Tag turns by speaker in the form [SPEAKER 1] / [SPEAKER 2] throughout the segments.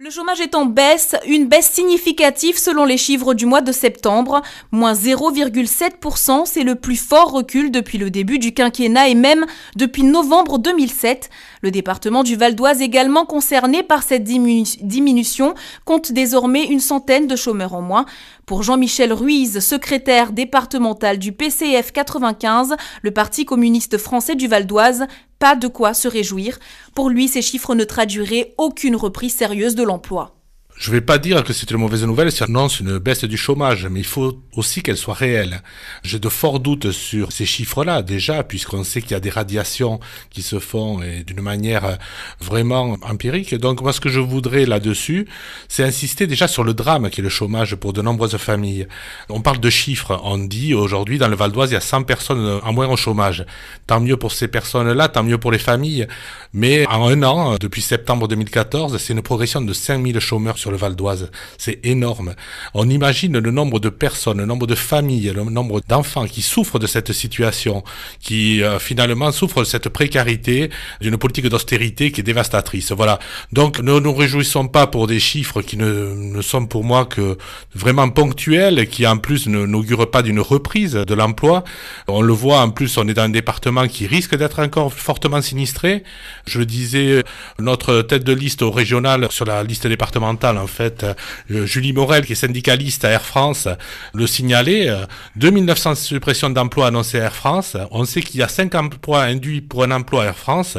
[SPEAKER 1] Le chômage est en baisse, une baisse significative selon les chiffres du mois de septembre. Moins 0,7%, c'est le plus fort recul depuis le début du quinquennat et même depuis novembre 2007. Le département du Val d'Oise, également concerné par cette diminution, compte désormais une centaine de chômeurs en moins. Pour Jean-Michel Ruiz, secrétaire départemental du PCF 95, le Parti communiste français du Val d'Oise, pas de quoi se réjouir. Pour lui, ces chiffres ne traduiraient aucune reprise sérieuse de l'emploi.
[SPEAKER 2] Je ne vais pas dire que c'est une mauvaise nouvelle si on annonce une baisse du chômage, mais il faut aussi qu'elle soit réelle. J'ai de forts doutes sur ces chiffres-là, déjà, puisqu'on sait qu'il y a des radiations qui se font et d'une manière vraiment empirique. Donc moi, ce que je voudrais là-dessus, c'est insister déjà sur le drame qui est le chômage pour de nombreuses familles. On parle de chiffres. On dit aujourd'hui, dans le Val d'Oise, il y a 100 personnes en moins au chômage. Tant mieux pour ces personnes-là, tant mieux pour les familles. Mais en un an, depuis septembre 2014, c'est une progression de 5000 chômeurs sur le Val d'Oise. C'est énorme. On imagine le nombre de personnes, le nombre de familles, le nombre d'enfants qui souffrent de cette situation, qui finalement souffrent de cette précarité, d'une politique d'austérité qui est dévastatrice. Voilà. Donc ne nous réjouissons pas pour des chiffres qui ne sont pour moi que vraiment ponctuels, qui en plus n'augurent pas d'une reprise de l'emploi. On le voit, en plus on est dans un département qui risque d'être encore fortement sinistré. Je le disais, notre tête de liste au régional sur la liste départementale, en fait, Julie Morel, qui est syndicaliste à Air France, le signalait, 2900 suppressions d'emplois annoncées à Air France. On sait qu'il y a 5 emplois induits pour un emploi à Air France,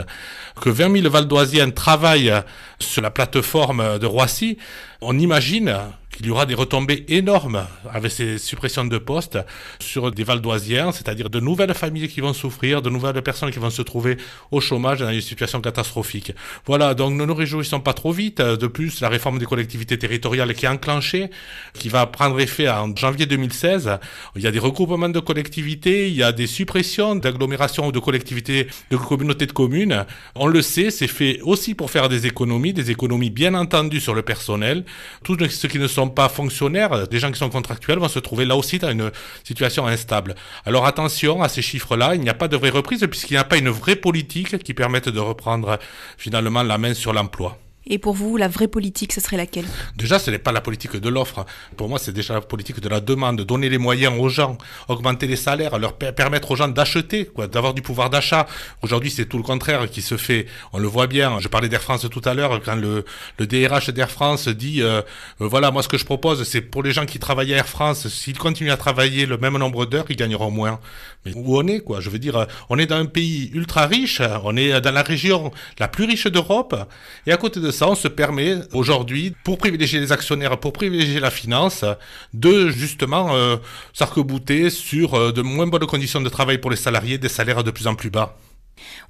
[SPEAKER 2] que 20 000 Valdoisiens travaillent sur la plateforme de Roissy. On imagine qu'il y aura des retombées énormes avec ces suppressions de postes sur des Valdoisiens, c'est-à-dire de nouvelles familles qui vont souffrir, de nouvelles personnes qui vont se trouver au chômage dans une situation catastrophique. Voilà, donc ne nous réjouissons pas trop vite. De plus, la réforme des collectivités territoriales qui est enclenchée, qui va prendre effet en janvier 2016, il y a des regroupements de collectivités, il y a des suppressions d'agglomérations ou de collectivités, de communautés de communes. On le sait, c'est fait aussi pour faire des économies bien entendu sur le personnel. Tous ceux qui ne sont pas fonctionnaires, des gens qui sont contractuels vont se trouver là aussi dans une situation instable. Alors attention à ces chiffres-là, il n'y a pas de vraie reprise puisqu'il n'y a pas une vraie politique qui permette de reprendre finalement la main sur l'emploi.
[SPEAKER 1] Et pour vous, la vraie politique, ce serait laquelle?
[SPEAKER 2] Déjà, ce n'est pas la politique de l'offre. Pour moi, c'est déjà la politique de la demande. Donner les moyens aux gens, augmenter les salaires, leur permettre aux gens d'acheter, d'avoir du pouvoir d'achat. Aujourd'hui, c'est tout le contraire qui se fait. On le voit bien. Je parlais d'Air France tout à l'heure, quand le DRH d'Air France dit voilà, moi, ce que je propose, c'est pour les gens qui travaillent à Air France, s'ils continuent à travailler le même nombre d'heures, ils gagneront moins. Mais où on est, quoi? Je veux dire, on est dans un pays ultra riche, on est dans la région la plus riche d'Europe, et à côté de ça, on se permet aujourd'hui, pour privilégier les actionnaires, pour privilégier la finance, de justement s'arc-bouter sur de moins bonnes conditions de travail pour les salariés, des salaires de plus en plus bas.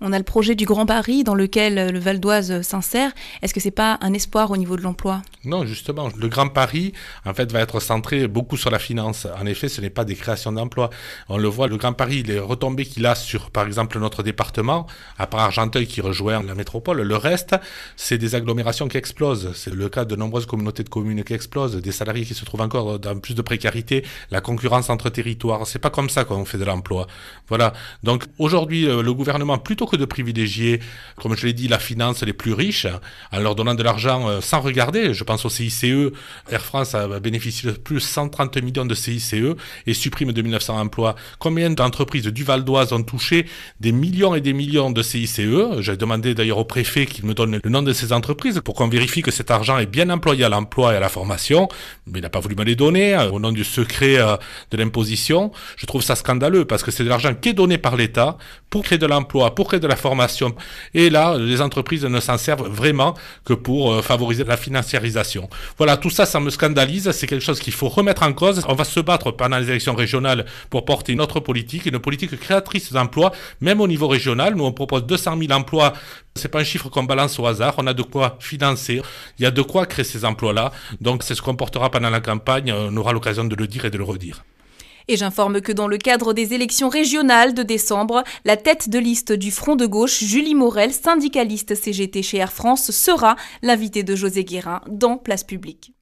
[SPEAKER 1] On a le projet du Grand Paris dans lequel le Val d'Oise s'insère. Est-ce que c'est pas un espoir au niveau de l'emploi?
[SPEAKER 2] Non, justement. Le Grand Paris, en fait, va être centré beaucoup sur la finance. En effet, ce n'est pas des créations d'emplois. On le voit, le Grand Paris, les retombées qu'il a sur, par exemple, notre département, à part Argenteuil qui rejoint la métropole, le reste, c'est des agglomérations qui explosent. C'est le cas de nombreuses communautés de communes qui explosent, des salariés qui se trouvent encore dans plus de précarité, la concurrence entre territoires. C'est pas comme ça qu'on fait de l'emploi. Voilà. Donc, aujourd'hui, le gouvernement, plutôt que de privilégier, comme je l'ai dit, la finance les plus riches, en leur donnant de l'argent sans regarder, je pense au CICE, Air France a bénéficié de plus de 130 millions de CICE et supprime 2900 emplois. Combien d'entreprises du Val d'Oise ont touché des millions et des millions de CICE? J'ai demandé d'ailleurs au préfet qu'il me donne le nom de ces entreprises pour qu'on vérifie que cet argent est bien employé à l'emploi et à la formation, mais il n'a pas voulu me les donner au nom du secret de l'imposition. Je trouve ça scandaleux parce que c'est de l'argent qui est donné par l'État pour créer de l'emploi, pour créer de la formation. Et là, les entreprises ne s'en servent vraiment que pour favoriser la financiarisation. Voilà, tout ça, ça me scandalise. C'est quelque chose qu'il faut remettre en cause. On va se battre pendant les élections régionales pour porter une autre politique, une politique créatrice d'emplois, même au niveau régional. Nous, on propose 200 000 emplois. C'est pas un chiffre qu'on balance au hasard. On a de quoi financer. Il y a de quoi créer ces emplois-là. Donc, c'est ce qu'on portera pendant la campagne. On aura l'occasion de le dire et de le redire.
[SPEAKER 1] Et j'informe que dans le cadre des élections régionales de décembre, la tête de liste du Front de gauche, Julie Morel, syndicaliste CGT chez Air France, sera l'invitée de José Guérin dans Place Publique.